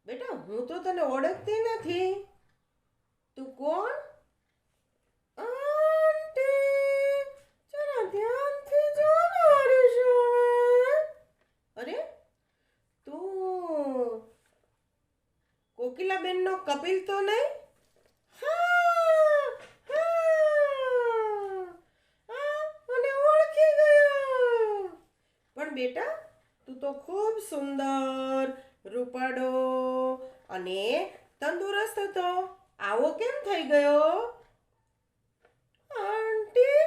બેટા હું તો તને ઓળખતી નથી. તું કોણ? આંટી, જરા ધ્યાનથી જો ને હરીશ. અરે તું કોકિલાબેનનો કપિલ તો નહીં? હા, હા, મને ઓળખી ગયો. પણ બેટા તું તો ખૂબ સુંદર, રૂપાળો અને તંદુરસ્ત હતો. આવો કેમ થઈ ગયો? આંટી,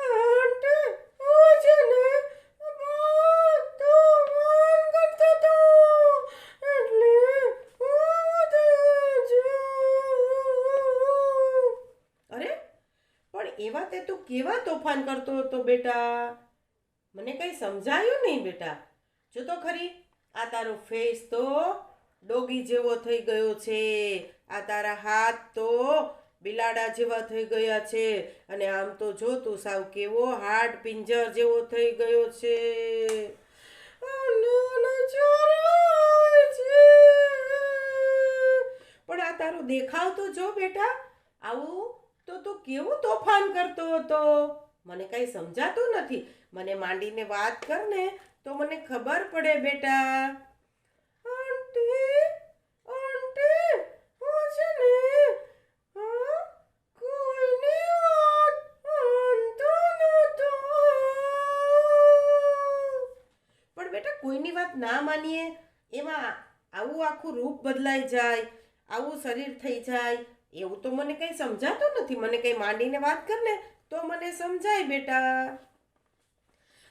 આંટી, હું છે ને બધું મન કરતો હતો એટલે હું થયો છું. અરે પણ એવા તે તું કેવા તોફાન કરતો હતો બેટા? મને કંઈ સમજાયું નહીં બેટા. જો તો ખરી, આ તારો ફેસ તો ડોગી જેવો થઈ ગયો છે. આ તારા હાથ તો બિલાડા જેવા થઈ ગયા છે. અને આમ તો જો તું સાવ કેવો હાડ પિંજર જેવો થઈ ગયો છે. પણ આ તારો દેખાવ તો જો બેટા. આવું તો તું કેવું તોફાન કરતો હતો? મને કઈ સમજાતું નથી. મને માંડીને વાત કર ને તો મને ખબર પડે બેટા. આંટી, આંટી, હું છે ને કોઈની વાત માનતો નહોતો. પણ બેટા કોઈની વાત ના માનીએ એમાં આવું આખું રૂપ બદલાઈ જાય, આવું શરીર થઈ જાય, એવું તો મને કંઈ સમજાતું નથી. મને કંઈ માંડીને વાત કર ને તો મને સમજાય બેટા.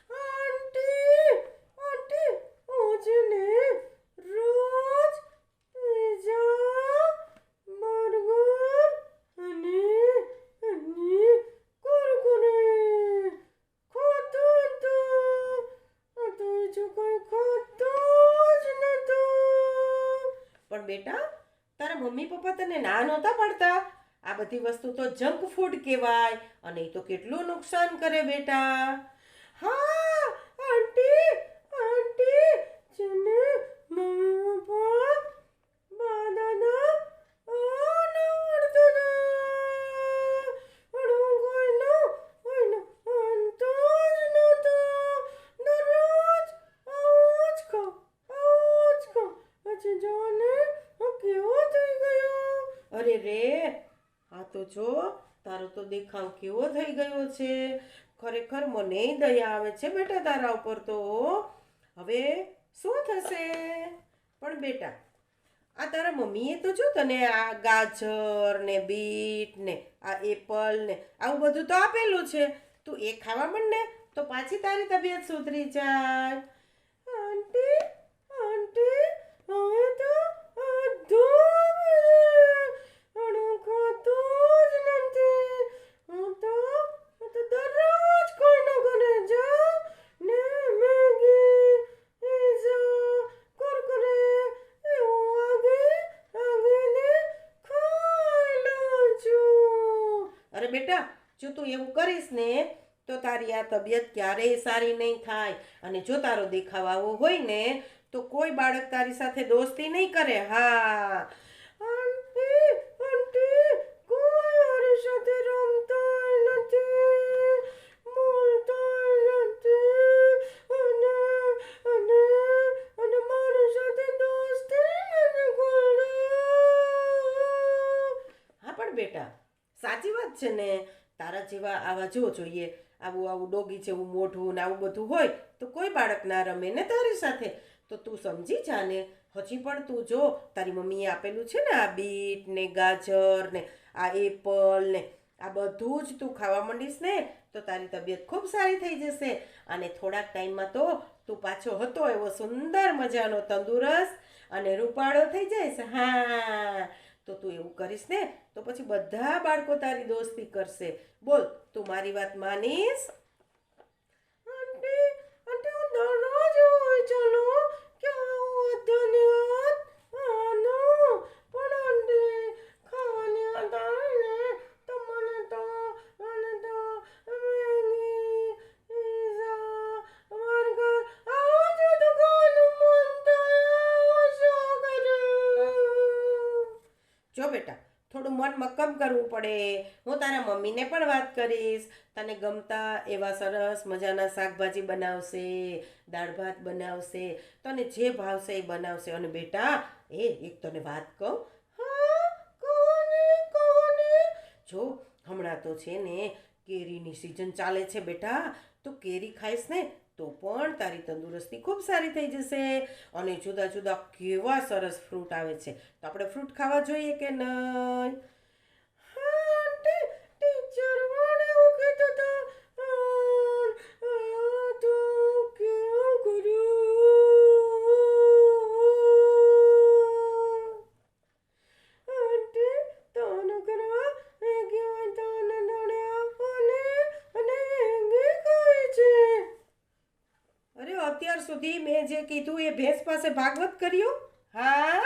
આંટી, આંટી, હું છે ને રોજ પિઝા, બર્ગર અને કુરકુરે ખાતો હતો. આ તો બીજું કંઈ ખાતો જ નહોતો. પણ બેટા તારા મમ્મી પપ્પા તને ના નહોતા પાડતા? આ બધી વસ્તુ તો જંક ફૂડ કહેવાય અને એ તો કેટલું નુકસાન કરે બેટા. હા આંટી, આંટી, છે ને મમ્મી પપ્પા, બા દાદા આવડતું ના. પણ હું કોઈનો માનતો જ નહોતો. દરરોજ આવું જ ખાઉં, આવું જ ખાઉં. પછી જો ને હું કેવો થઈ ગયો. અરે રે, આ તો જો તારો તો દેખાવ કેવો થઈ ગયો છે. ખરેખર મને દયા આવે છે બેટા તારા ઉપર તો. હવે શું થશે? પણ બેટા આ તારા મમ્મીએ તો જો તને આ ગાજર ને બીટ ને આ એપલ ને આવું બધું તો આપેલું છે. તું એ ખાવા માંડ ને તો પાછી તારી તબિયત સુધરી જાય. આંટી, આંટી, હવે તો દરરોજ કોઈના ઘરે જાઉં ને મેગી, પીઝા, કુરકુરે એવું આગીને ખાઈ લઉં છું. અરે બેટા જો તું એવું કરીશ ને તો તારી આ તબિયત ક્યારેય સારી નહીં થાય. અને જો તારો દેખાવ આવો હોય ને તો કોઈ બાળક તારી સાથે દોસ્તી નહીં કરે. હા આંટી, આંટી, કોઈ મારી સાથે રમતા નથી, બોલતા નથી અને અને અને મારી સાથે દોસ્તી નથી કરતા. હા પણ બેટા સાચી વાત છે ને. તારા જેવા આવા જો જોઈએ આવું આવું ડોગી જેવું મોઢું ને આવું બધું હોય તો કોઈ બાળક ના રમે ને તારી સાથે. તો તું સમજી જા ને. હજી પણ તું જો તારી મમ્મીએ આપેલું છે ને આ બીટ ને ગાજર ને આ એપલ ને આ બધું જ તું ખાવા માંડીશ ને તો તારી તબિયત ખૂબ સારી થઈ જશે. અને થોડાક ટાઈમમાં તો તું પાછો હતો એવો સુંદર મજાનો તંદુરસ્ત અને રૂપાળો થઈ જઈશ. હા તો તું એવું કરીશ ને તો પછી બધા બાળકો તારી દોસ્તી કરશે. બોલ તું મારી વાત માનીશ? આંટી, આંટી, હું દરરોજ એવું વિચારું કે આવું બધાની વાત માનું. પણ આંટી ખાવાની વાત આવે ને તો મને તો મેગી, પીઝા, બર્ગર આવું જ બધું ખાવાનું મન થાય. શું કરું? જો બેટા, થોડું મન મક્કમ કરવું પડે. હું તારા મમ્મીને પણ વાત કરીશ. તને ગમતા એવા સરસ મજાના શાકભાજી બનાવશે, દાળ ભાત બનાવશે, તને જે ભાવશે એ બનાવશે. અને બેટા, એક તને વાત કહું. હા, કોને કોને? જો હમણાં તો છે ને કેરીની સિઝન ચાલે છે બેટા. તો કેરી ખાઈશ ને તો પણ તારી તંદુરસ્તી ખૂબ સારી થઈ જશે. અને જુદા જુદા કેવા સરસ ફ્રૂટ આવે છે, તો આપણે ફ્રૂટ ખાવા જોઈએ કે નહીં? હા આંટી, ટીચર પણ એવું કહેતા હતા. તો કેવું કરું? આંટી, તને કરવા કહેવાય તને દોડે આપવાને અને એંગે ખાય છે. અરે અત્યાર સુધી મેં જે કીધું એ ભેંસ પાસે ભાગવત કર્યું? હા,